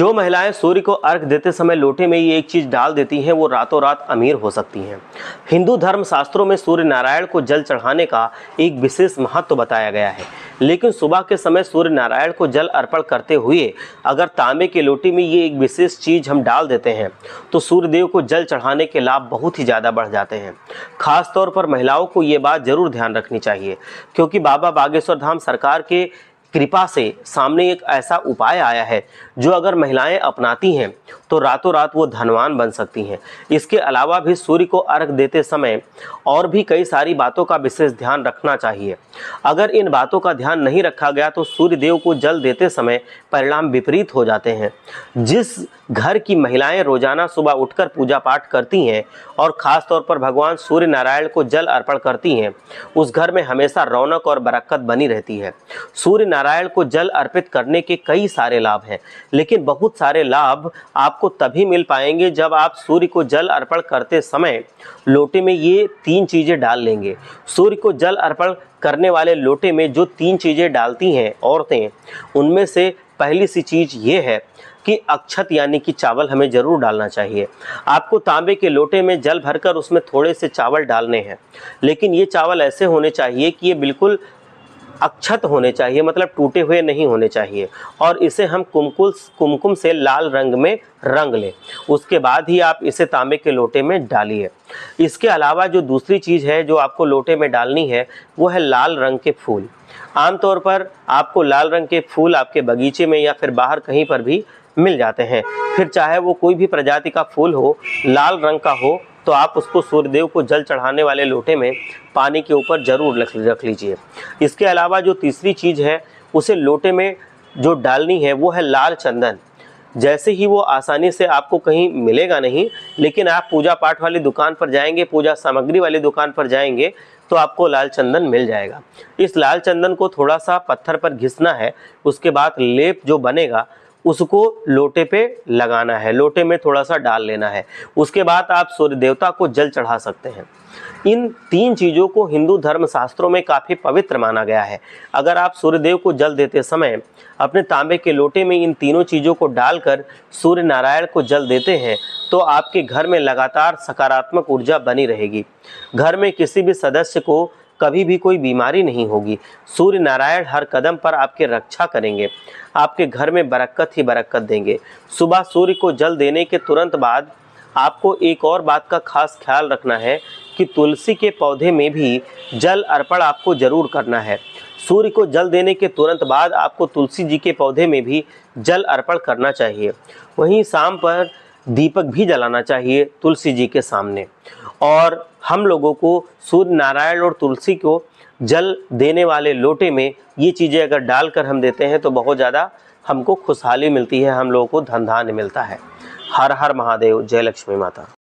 जो महिलाएं सूर्य को अर्घ देते समय लोटे में ये एक चीज डाल देती हैं वो रातों रात अमीर हो सकती हैं। हिंदू धर्म शास्त्रों में सूर्य नारायण को जल चढ़ाने का एक विशेष महत्व बताया गया है, लेकिन सुबह के समय सूर्य नारायण को जल अर्पण करते हुए अगर तांबे के लोटे में ये एक विशेष चीज हम डाल देते हैं तो सूर्यदेव को जल चढ़ाने के लाभ बहुत ही ज़्यादा बढ़ जाते हैं। खास तौर पर महिलाओं को ये बात जरूर ध्यान रखनी चाहिए, क्योंकि बाबा बागेश्वर धाम सरकार के कृपा से सामने एक ऐसा उपाय आया है जो अगर महिलाएं अपनाती हैं तो रातों रात वो धनवान बन सकती हैं। इसके अलावा भी सूर्य को अर्घ देते समय और भी कई सारी बातों का विशेष ध्यान रखना चाहिए। अगर इन बातों का ध्यान नहीं रखा गया तो सूर्य देव को जल देते समय परिणाम विपरीत हो जाते हैं। जिस घर की महिलाएं रोजाना सुबह उठकर पूजा पाठ करती हैं और ख़ास तौर पर भगवान सूर्य नारायण को जल अर्पण करती हैं, उस घर में हमेशा रौनक और बरकत बनी रहती है। सूर्य नारायण को जल अर्पित करने के कई सारे लाभ हैं, लेकिन बहुत सारे लाभ आपको तभी मिल पाएंगे जब आप सूर्य को जल अर्पण करते समय लोटे में ये 3 चीज़ें डाल लेंगे। सूर्य को जल अर्पण करने वाले लोटे में जो 3 चीज़ें डालती हैं औरतें, उनमें से पहली सी चीज़ ये है कि अक्षत यानी कि चावल हमें ज़रूर डालना चाहिए। आपको तांबे के लोटे में जल भरकर उसमें थोड़े से चावल डालने हैं, लेकिन ये चावल ऐसे होने चाहिए कि ये बिल्कुल अक्षत होने चाहिए, मतलब टूटे हुए नहीं होने चाहिए, और इसे हम कुमकुम से लाल रंग में रंग लें। उसके बाद ही आप इसे तांबे के लोटे में डालिए। इसके अलावा जो दूसरी चीज़ है जो आपको लोटे में डालनी है वो है लाल रंग के फूल। आमतौर पर आपको लाल रंग के फूल आपके बगीचे में या फिर बाहर कहीं पर भी मिल जाते हैं। फिर चाहे वो कोई भी प्रजाति का फूल हो, लाल रंग का हो, तो आप उसको सूर्यदेव को जल चढ़ाने वाले लोटे में पानी के ऊपर ज़रूर रख लीजिए। इसके अलावा जो तीसरी चीज़ है उसे लोटे में जो डालनी है वो है लाल चंदन। जैसे ही वो आसानी से आपको कहीं मिलेगा नहीं, लेकिन आप पूजा पाठ वाली दुकान पर जाएंगे, पूजा सामग्री वाली दुकान पर जाएंगे तो आपको लाल चंदन मिल जाएगा। इस लाल चंदन को थोड़ा सा पत्थर पर घिसना है, उसके बाद लेप जो बनेगा उसको लोटे पे लगाना है, लोटे में थोड़ा सा डाल लेना है। उसके बाद आप सूर्य देवता को जल चढ़ा सकते हैं। इन 3 चीज़ों को हिंदू धर्म शास्त्रों में काफ़ी पवित्र माना गया है। अगर आप सूर्यदेव को जल देते समय अपने तांबे के लोटे में इन तीनों चीज़ों को डालकर सूर्य नारायण को जल देते हैं तो आपके घर में लगातार सकारात्मक ऊर्जा बनी रहेगी। घर में किसी भी सदस्य को कभी भी कोई बीमारी नहीं होगी। सूर्य नारायण हर कदम पर आपके रक्षा करेंगे, आपके घर में बरकत ही बरकत देंगे। सुबह सूर्य को जल देने के तुरंत बाद आपको एक और बात का खास ख्याल रखना है कि तुलसी के पौधे में भी जल अर्पण आपको ज़रूर करना है। सूर्य को जल देने के तुरंत बाद आपको तुलसी जी के पौधे में भी जल अर्पण करना चाहिए। वहीं शाम पर दीपक भी जलाना चाहिए तुलसी जी के सामने। और हम लोगों को सूर्य नारायण और तुलसी को जल देने वाले लोटे में ये चीज़ें अगर डालकर हम देते हैं तो बहुत ज़्यादा हमको खुशहाली मिलती है, हम लोगों को धन धान्य मिलता है। हर हर महादेव, जय लक्ष्मी माता।